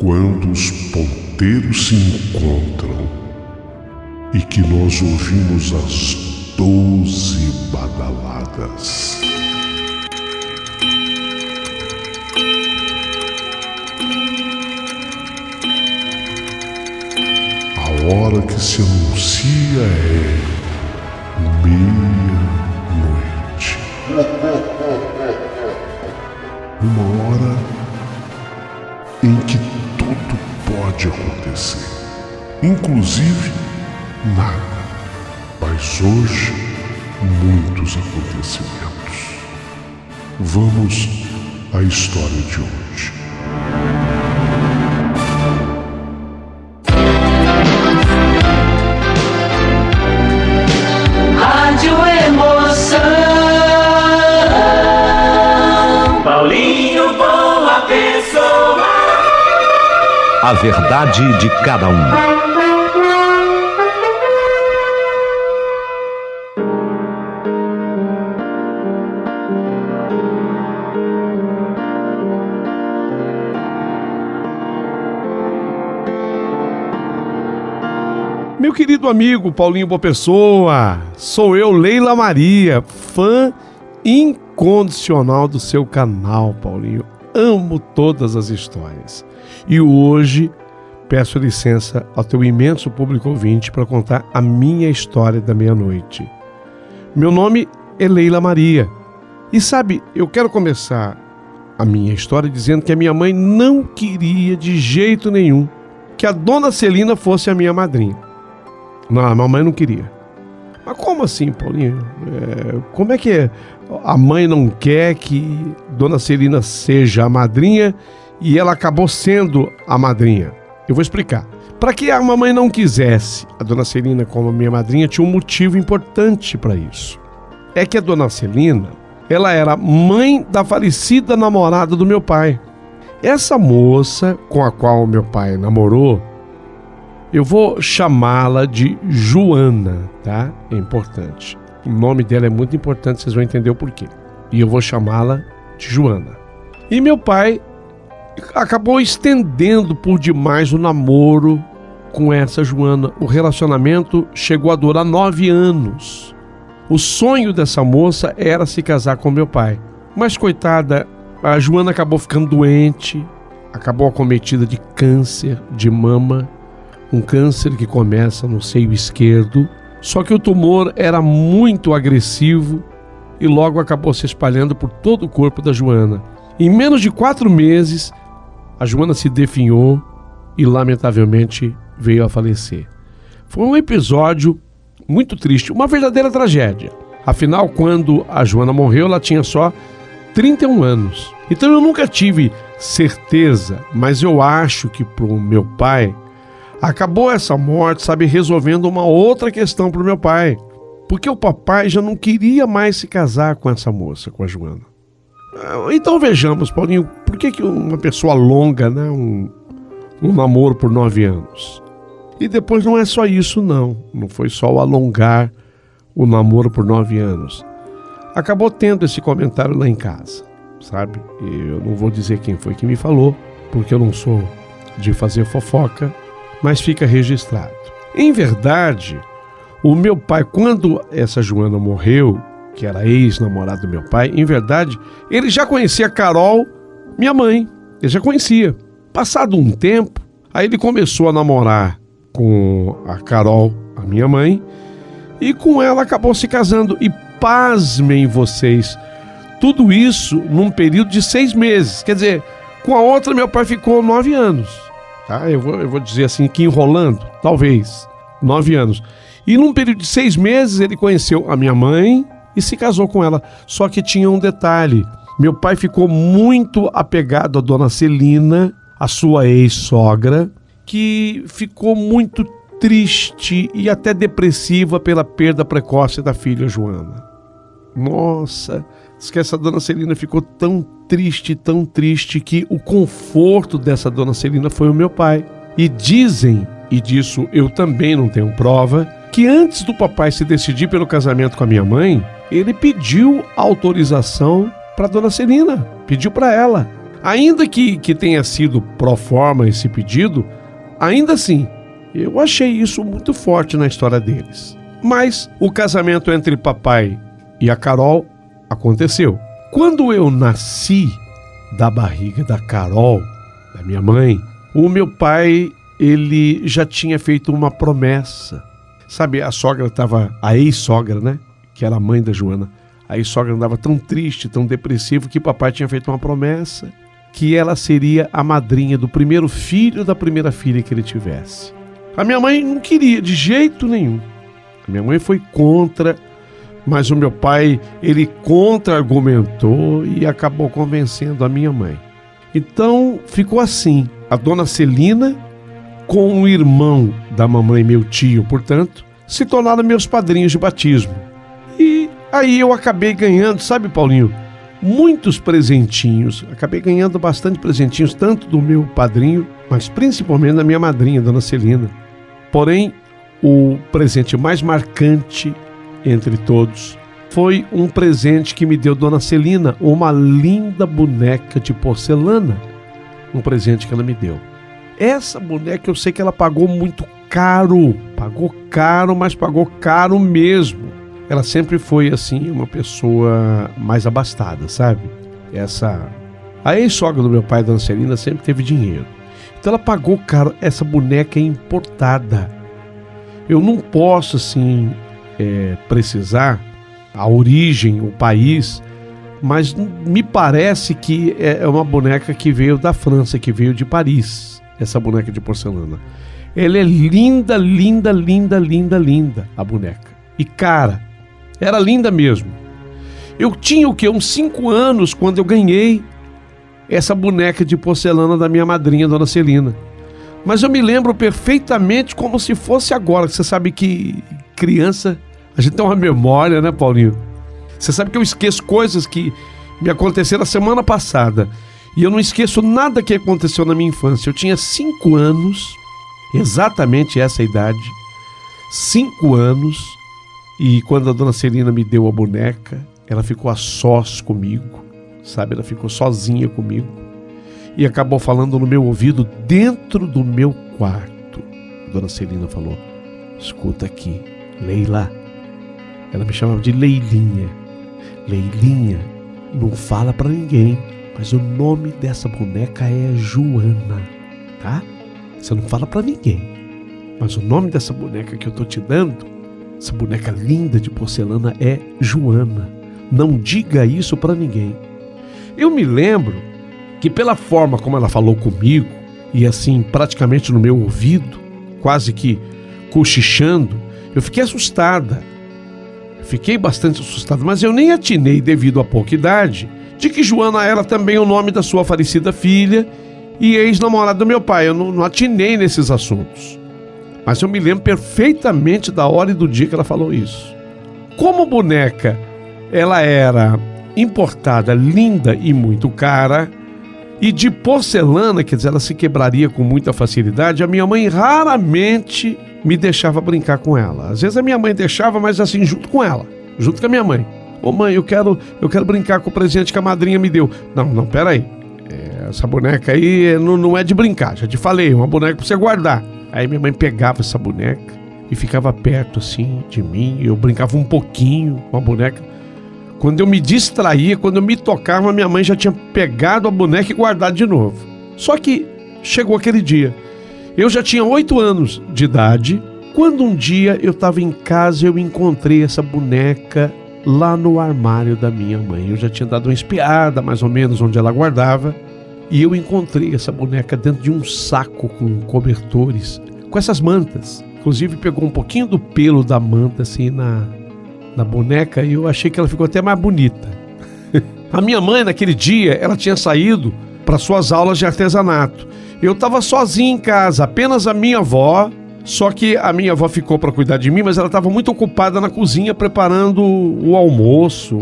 Quando os ponteiros se encontram e que nós ouvimos as 12 badaladas. A hora que se anuncia é meia-noite. Uma hora em que tudo pode acontecer, inclusive nada. Mas hoje, muitos acontecimentos. Vamos à história de hoje. Rádio Emoção. Paulinho Boa Pessoa. A verdade de cada um. Meu querido amigo Paulinho Boa Pessoa, sou eu, Leila Maria, fã incondicional do seu canal, Paulinho. Amo todas as histórias. E hoje peço licença ao teu imenso público ouvinte para contar a minha história da meia-noite. Meu nome é Leila Maria. E sabe, eu quero começar a minha história dizendo que a minha mãe não queria de jeito nenhum que a dona Celina fosse a minha madrinha. Não, a mamãe não queria. Mas como assim, Paulinho? Como é que a mãe não quer que Dona Celina seja a madrinha e ela acabou sendo a madrinha? Eu vou explicar. Para que a mamãe não quisesse a Dona Celina como a minha madrinha, tinha um motivo importante para isso. É que a Dona Celina, ela era mãe da falecida namorada do meu pai. Essa moça com a qual meu pai namorou, eu vou chamá-la de Joana, tá? É importante. O nome dela é muito importante, vocês vão entender o porquê. E eu vou chamá-la de Joana. E meu pai acabou estendendo por demais o namoro com essa Joana. O relacionamento chegou a durar 9 anos. O sonho dessa moça era se casar com meu pai. Mas, coitada, a Joana acabou ficando doente, acabou acometida de câncer de mama. Um câncer que começa no seio esquerdo, só que o tumor era muito agressivo e logo acabou se espalhando por todo o corpo da Joana. Em menos de 4 meses, a Joana se definhou e lamentavelmente veio a falecer. Foi um episódio muito triste, uma verdadeira tragédia. Afinal, quando a Joana morreu, ela tinha só 31 anos. Então eu nunca tive certeza, mas eu acho que para o meu pai, acabou essa morte, sabe, resolvendo uma outra questão para o meu pai. Porque o papai já não queria mais se casar com essa moça, com a Joana. Então vejamos, Paulinho, por que uma pessoa alonga, né, um namoro por 9 anos? E depois não é só isso, não. Não foi só o alongar o namoro por 9 anos. Acabou tendo esse comentário lá em casa, sabe? E eu não vou dizer quem foi que me falou, porque eu não sou de fazer fofoca, mas fica registrado. Em verdade, o meu pai, quando essa Joana morreu, que era ex-namorada do meu pai, em verdade, ele já conhecia a Carol, minha mãe. Ele já conhecia. Passado um tempo, aí ele começou a namorar com a Carol, a minha mãe, e com ela acabou se casando. E pasmem vocês, tudo isso num período de 6 meses. Quer dizer, com a outra meu pai ficou 9 anos. Tá? Eu vou dizer assim, que enrolando, talvez, 9 anos. E num período de 6 meses ele conheceu a minha mãe e se casou com ela. Só que tinha um detalhe, meu pai ficou muito apegado à Dona Celina, a sua ex-sogra, que ficou muito triste e até depressiva pela perda precoce da filha Joana. Nossa, diz que essa Dona Celina ficou tão triste que o conforto dessa Dona Celina foi o meu pai. E dizem, e disso eu também não tenho prova, que antes do papai se decidir pelo casamento com a minha mãe, ele pediu autorização para Dona Celina, pediu para ela. Ainda que tenha sido pro forma esse pedido, ainda assim, eu achei isso muito forte na história deles. Mas o casamento entre papai e a Carol aconteceu. Quando eu nasci da barriga da Carol, da minha mãe, o meu pai, ele já tinha feito uma promessa. Sabe, a sogra estava, a ex-sogra, né? Que era a mãe da Joana. A ex-sogra andava tão triste, tão depressivo, que papai tinha feito uma promessa que ela seria a madrinha do primeiro filho da primeira filha que ele tivesse. A minha mãe não queria de jeito nenhum. A minha mãe foi contra, mas o meu pai, ele contra-argumentou e acabou convencendo a minha mãe. Então, ficou assim. A dona Celina, com o irmão da mamãe, meu tio, portanto, se tornaram meus padrinhos de batismo. E aí eu acabei ganhando, sabe, Paulinho, muitos presentinhos. Acabei ganhando bastante presentinhos, tanto do meu padrinho, mas principalmente da minha madrinha, dona Celina. Porém, o presente mais marcante entre todos foi um presente que me deu dona Celina, uma linda boneca de porcelana. Um presente que ela me deu. Essa boneca eu sei que ela pagou muito caro. Pagou caro, mas pagou caro mesmo. Ela sempre foi, assim, uma pessoa mais abastada, sabe? A ex-sogra do meu pai, dona Celina, sempre teve dinheiro. Então ela pagou caro. Essa boneca é importada. Eu não posso, assim, precisar a origem, o país, mas me parece que é uma boneca que veio da França, que veio de Paris, essa boneca de porcelana. Ela é linda, linda, linda, linda, linda, a boneca. E cara, era linda mesmo. Eu tinha o quê? Uns 5 anos quando eu ganhei essa boneca de porcelana da minha madrinha, dona Celina. Mas eu me lembro perfeitamente como se fosse agora. Você sabe que criança, a gente tem uma memória, né, Paulinho? Você sabe que eu esqueço coisas que me aconteceram a semana passada. E eu não esqueço nada que aconteceu na minha infância. Eu tinha 5 anos, exatamente essa idade, 5 anos, e quando a dona Celina me deu a boneca, ela ficou a sós comigo, sabe? Ela ficou sozinha comigo e acabou falando no meu ouvido dentro do meu quarto. A dona Celina falou: escuta aqui, Leila. Ela me chamava de Leilinha. Leilinha, não fala pra ninguém, mas o nome dessa boneca é Joana, tá? Você não fala pra ninguém, mas o nome dessa boneca que eu tô te dando, essa boneca linda de porcelana, é Joana. Não diga isso pra ninguém. Eu me lembro que pela forma como ela falou comigo, e assim, praticamente no meu ouvido, quase que cochichando, eu fiquei assustada. Fiquei bastante assustado, mas eu nem atinei, devido à pouca idade, de que Joana era também o nome da sua falecida filha e ex-namorada do meu pai. Eu não atinei nesses assuntos. Mas eu me lembro perfeitamente da hora e do dia que ela falou isso. Como boneca, ela era importada, linda e muito cara, e de porcelana, quer dizer, ela se quebraria com muita facilidade. A minha mãe raramente me deixava brincar com ela. Às vezes a minha mãe deixava, mas assim, junto com ela, junto com a minha mãe. Ô mãe, eu quero brincar com o presente que a madrinha me deu. Não, peraí. Essa boneca aí não é de brincar, já te falei, é uma boneca pra você guardar. Aí minha mãe pegava essa boneca e ficava perto assim de mim, eu brincava um pouquinho com a boneca. Quando eu me distraía, quando eu me tocava, minha mãe já tinha pegado a boneca e guardado de novo. Só que chegou aquele dia. Eu já tinha 8 anos de idade, quando um dia eu estava em casa e eu encontrei essa boneca lá no armário da minha mãe. Eu já tinha dado uma espiada, mais ou menos, onde ela guardava, e eu encontrei essa boneca dentro de um saco com cobertores, com essas mantas. Inclusive pegou um pouquinho do pelo da manta assim na boneca, e eu achei que ela ficou até mais bonita. A minha mãe, naquele dia, ela tinha saído para suas aulas de artesanato. Eu estava sozinho em casa, apenas a minha avó, só que a minha avó ficou para cuidar de mim, mas ela estava muito ocupada na cozinha preparando o almoço.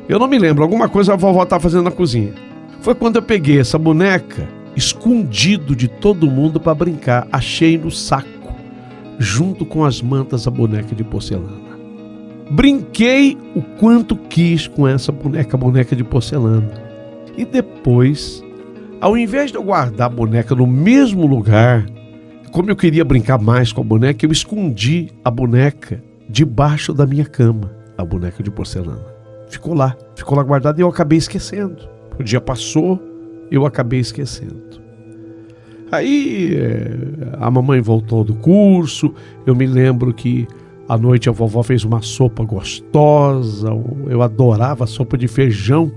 Eu não me lembro, alguma coisa a vovó estava fazendo na cozinha. Foi quando eu peguei essa boneca, escondido de todo mundo para brincar, achei no saco, junto com as mantas, a boneca de porcelana. Brinquei o quanto quis com essa boneca de porcelana. E depois Ao invés de eu guardar a boneca no mesmo lugar, como eu queria brincar mais com a boneca, eu escondi a boneca debaixo da minha cama, a boneca de porcelana. Ficou lá guardada e eu acabei esquecendo. O dia passou, eu acabei esquecendo. Aí a mamãe voltou do curso, eu me lembro que à noite a vovó fez uma sopa gostosa, eu adorava a sopa de feijão,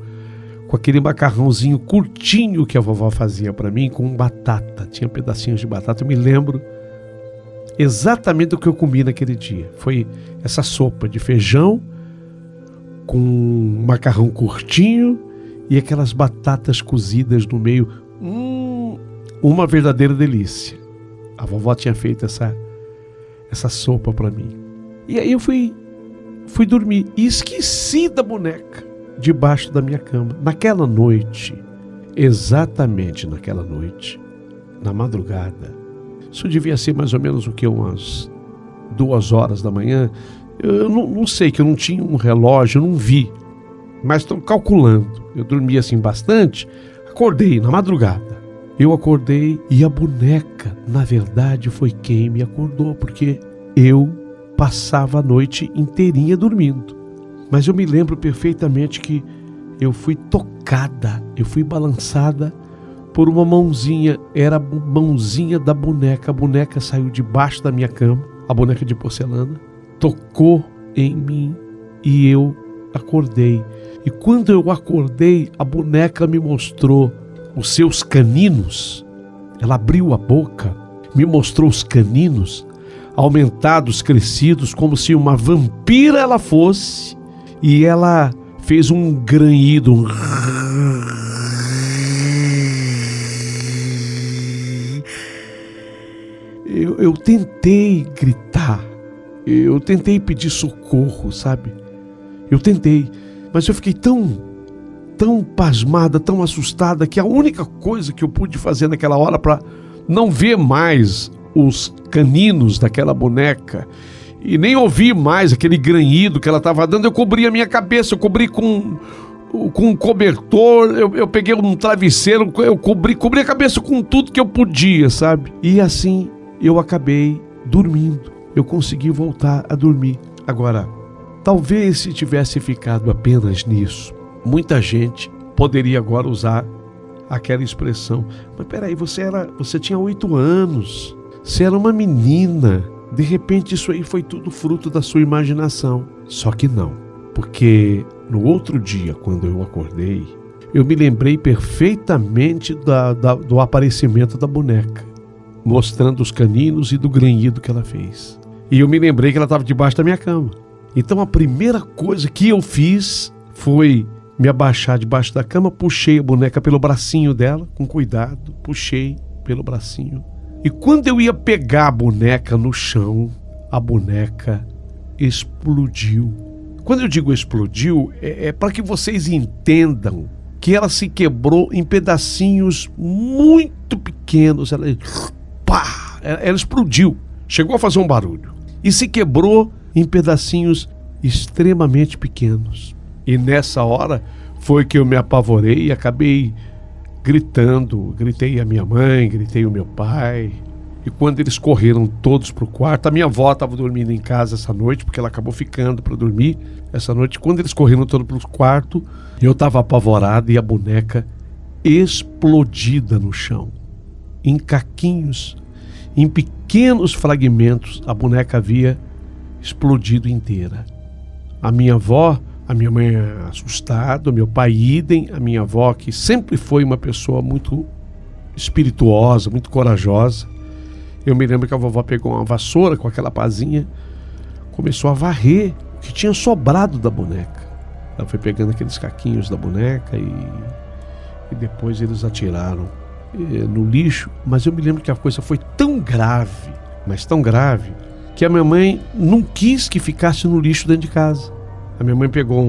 com aquele macarrãozinho curtinho que a vovó fazia para mim, com batata, tinha pedacinhos de batata. Eu me lembro exatamente do que eu comi naquele dia. Foi essa sopa de feijão com macarrão curtinho e aquelas batatas cozidas no meio. Uma verdadeira delícia. A vovó tinha feito essa sopa para mim. E aí eu fui dormir e esqueci da boneca debaixo da minha cama. Naquela noite, exatamente naquela noite, na madrugada, isso devia ser mais ou menos umas 2 horas da manhã. Eu não sei, que eu não tinha um relógio, eu não vi, mas estou calculando. Eu dormi assim bastante, acordei na madrugada. Eu acordei e a boneca, na verdade, foi quem me acordou, porque eu passava a noite inteirinha dormindo. Mas eu me lembro perfeitamente que eu fui tocada, eu fui balançada por uma mãozinha, era a mãozinha da boneca. A boneca saiu debaixo da minha cama, a boneca de porcelana, tocou em mim e eu acordei. E quando eu acordei, a boneca me mostrou os seus caninos. Ela abriu a boca, me mostrou os caninos, aumentados, crescidos, como se uma vampira ela fosse. E ela fez um grunhido, Eu tentei gritar, eu tentei pedir socorro, sabe? Eu tentei, mas eu fiquei tão pasmada, tão assustada, que a única coisa que eu pude fazer naquela hora para não ver mais os caninos daquela boneca e nem ouvir mais aquele grunhido que ela estava dando, eu cobri a minha cabeça, eu cobri com um cobertor, eu peguei um travesseiro, eu cobri a cabeça com tudo que eu podia, sabe? E assim eu acabei dormindo, eu consegui voltar a dormir. Agora, talvez se tivesse ficado apenas nisso, muita gente poderia agora usar aquela expressão: mas peraí, você tinha 8 anos, você era uma menina, de repente isso aí foi tudo fruto da sua imaginação. Só que não, porque no outro dia, quando eu acordei, eu me lembrei perfeitamente do aparecimento da boneca, mostrando os caninos e do grunhido que ela fez. E eu me lembrei que ela estava debaixo da minha cama. Então a primeira coisa que eu fiz foi me abaixar debaixo da cama, puxei a boneca pelo bracinho dela, com cuidado, puxei pelo bracinho. E quando eu ia pegar a boneca no chão, a boneca explodiu. Quando eu digo explodiu, é para que vocês entendam que ela se quebrou em pedacinhos muito pequenos. Ela explodiu, chegou a fazer um barulho e se quebrou em pedacinhos extremamente pequenos. E nessa hora foi que eu me apavorei e acabei gritando. Gritei a minha mãe, gritei o meu pai. E quando eles correram todos para o quarto, a minha avó estava dormindo em casa essa noite, porque ela acabou ficando para dormir essa noite. Quando eles correram todos para o quarto, eu estava apavorado e a boneca explodida no chão, em caquinhos, em pequenos fragmentos. A boneca havia explodido inteira. A minha avó, a minha mãe assustada, o meu pai idem, a minha avó, que sempre foi uma pessoa muito espirituosa, muito corajosa. Eu me lembro que a vovó pegou uma vassoura com aquela pazinha, começou a varrer o que tinha sobrado da boneca. Ela foi pegando aqueles caquinhos da boneca e depois eles atiraram no lixo. Mas eu me lembro que a coisa foi tão grave, mas tão grave, que a minha mãe não quis que ficasse no lixo dentro de casa. A minha mãe pegou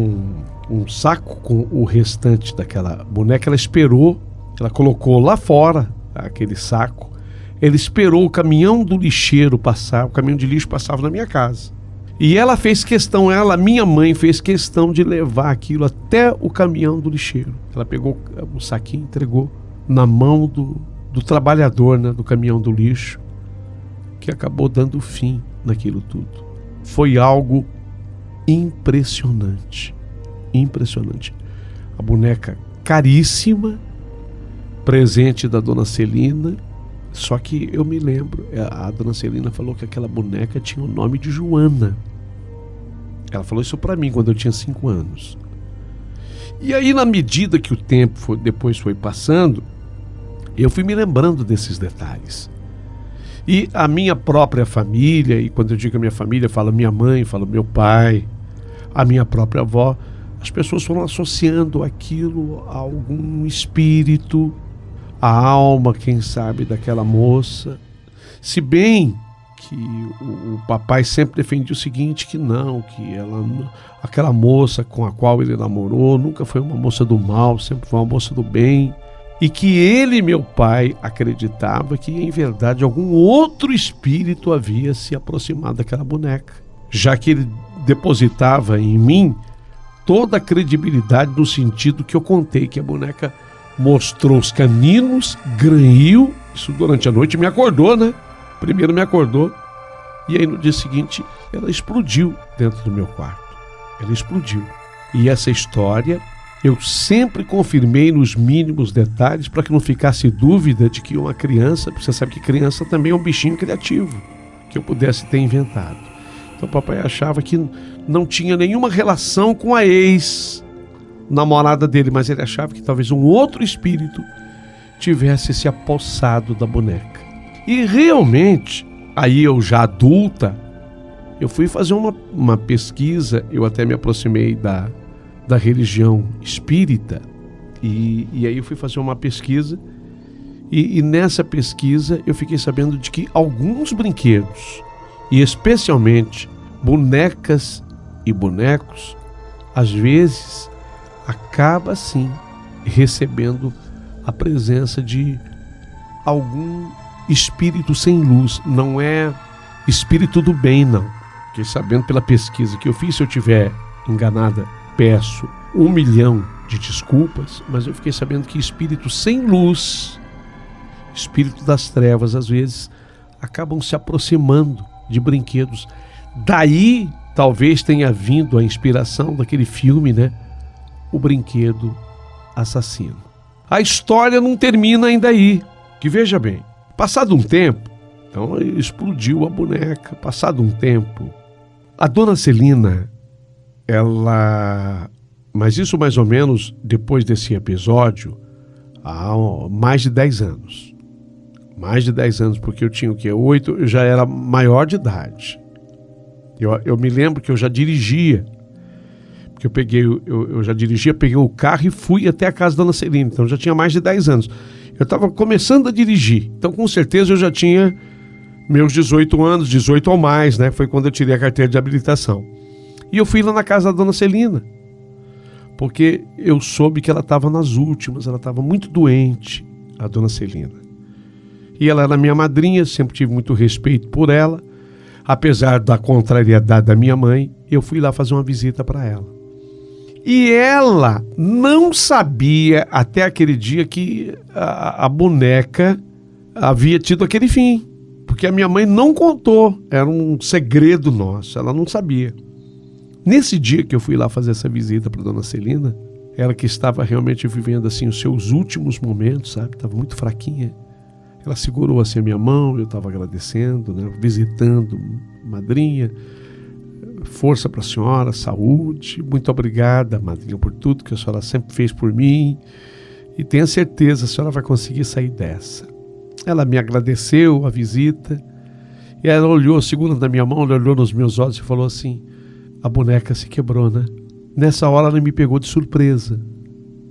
um saco com o restante daquela boneca, ela esperou, ela colocou lá fora aquele saco, ela esperou o caminhão do lixeiro passar, o caminhão de lixo passava na minha casa. E ela fez questão, minha mãe fez questão de levar aquilo até o caminhão do lixeiro. Ela pegou o saquinho, entregou na mão do trabalhador, né, do caminhão do lixo, que acabou dando fim naquilo tudo. Foi algo impressionante, impressionante. A boneca caríssima, presente da dona Celina, só que eu me lembro, a dona Celina falou que aquela boneca tinha o nome de Joana. Ela falou isso para mim quando eu tinha 5 anos. E aí, na medida que o tempo depois foi passando, eu fui me lembrando desses detalhes. E a minha própria família, e quando eu digo a minha família, falo minha mãe, falo meu pai, a minha própria avó, as pessoas foram associando aquilo a algum espírito, a alma, quem sabe, daquela moça. Se bem que o papai sempre defendia o seguinte, que não, que aquela moça com a qual ele namorou nunca foi uma moça do mal, sempre foi uma moça do bem. E que ele, meu pai, acreditava que, em verdade, algum outro espírito havia se aproximado daquela boneca, já que ele depositava em mim toda a credibilidade no sentido que eu contei, que a boneca mostrou os caninos, grunhiu, isso durante a noite, me acordou, né? Primeiro me acordou, e aí no dia seguinte ela explodiu dentro do meu quarto. Ela explodiu. E essa história eu sempre confirmei nos mínimos detalhes para que não ficasse dúvida de que uma criança, você sabe que criança também é um bichinho criativo, que eu pudesse ter inventado. Então o papai achava que não tinha nenhuma relação com a ex-namorada dele, mas ele achava que talvez um outro espírito tivesse se apossado da boneca. E realmente, aí eu já adulta, eu fui fazer uma pesquisa, eu até me aproximei da religião espírita, e aí eu fui fazer uma pesquisa, e nessa pesquisa eu fiquei sabendo de que alguns brinquedos, e especialmente bonecas e bonecos, às vezes acaba sim recebendo a presença de algum espírito sem luz. Não é espírito do bem, não. Fiquei sabendo pela pesquisa que eu fiz. Se eu estiver enganada, peço 1 milhão de desculpas, mas eu fiquei sabendo que espírito sem luz, espírito das trevas, às vezes acabam se aproximando de brinquedos. Daí talvez tenha vindo a inspiração daquele filme, né? O Brinquedo Assassino. A história não termina ainda aí, que veja bem, passado um tempo, então explodiu a boneca. Passado um tempo, a dona Celina, mas isso mais ou menos depois desse episódio, há mais de 10 anos. Mais de 10 anos, porque eu tinha o quê? 8, eu já era maior de idade. Eu me lembro que eu já dirigia, porque eu já dirigia, peguei o carro e fui até a casa da dona Celina, então eu já tinha mais de 10 anos. Eu estava começando a dirigir, então com certeza eu já tinha meus 18 anos, 18 ou mais, né? Foi quando eu tirei a carteira de habilitação. E eu fui lá na casa da dona Celina, porque eu soube que ela estava nas últimas, ela estava muito doente, a dona Celina. E ela era minha madrinha, sempre tive muito respeito por ela. Apesar da contrariedade da minha mãe, eu fui lá fazer uma visita para ela. E ela não sabia até aquele dia que a boneca havia tido aquele fim. Porque a minha mãe não contou, era um segredo nosso, ela não sabia. Nesse dia que eu fui lá fazer essa visita para dona Celina, ela que estava realmente vivendo assim os seus últimos momentos, sabe? Estava muito fraquinha. Ela segurou assim a minha mão, eu estava agradecendo, né? Visitando, madrinha, força para a senhora, saúde, muito obrigada, madrinha, por tudo que a senhora sempre fez por mim, e tenha certeza, a senhora vai conseguir sair dessa. Ela me agradeceu a visita, e ela olhou, segurando na minha mão, ela olhou nos meus olhos e falou assim, a boneca se quebrou, né? Nessa hora ela me pegou de surpresa.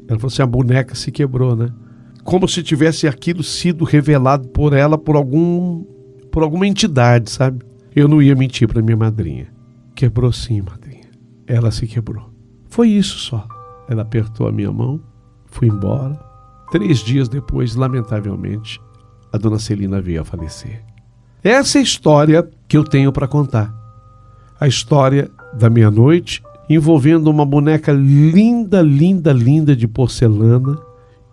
Ela falou assim, a boneca se quebrou, né? Como se tivesse aquilo sido revelado por ela, por alguma entidade, sabe? Eu não ia mentir para minha madrinha. Quebrou sim, madrinha. Ela se quebrou. Foi isso só. Ela apertou a minha mão, fui embora. 3 dias depois, lamentavelmente, a dona Celina veio a falecer. Essa é a história que eu tenho para contar. A história da meia-noite, envolvendo uma boneca linda, linda, linda de porcelana,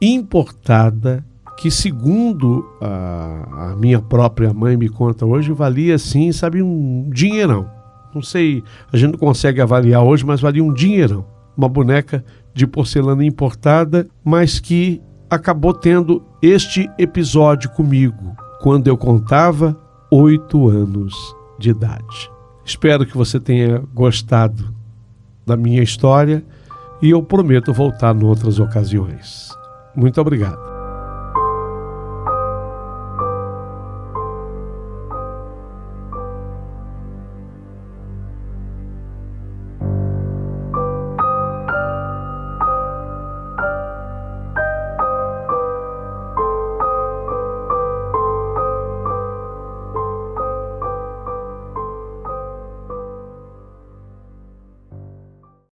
importada que, segundo a minha própria mãe me conta hoje, valia assim, sabe, um dinheirão. Não sei, a gente não consegue avaliar hoje, mas valia um dinheirão. Uma boneca de porcelana importada, mas que acabou tendo este episódio comigo, quando eu contava 8 anos de idade. Espero que você tenha gostado da minha história e eu prometo voltar em outras ocasiões. Muito obrigado.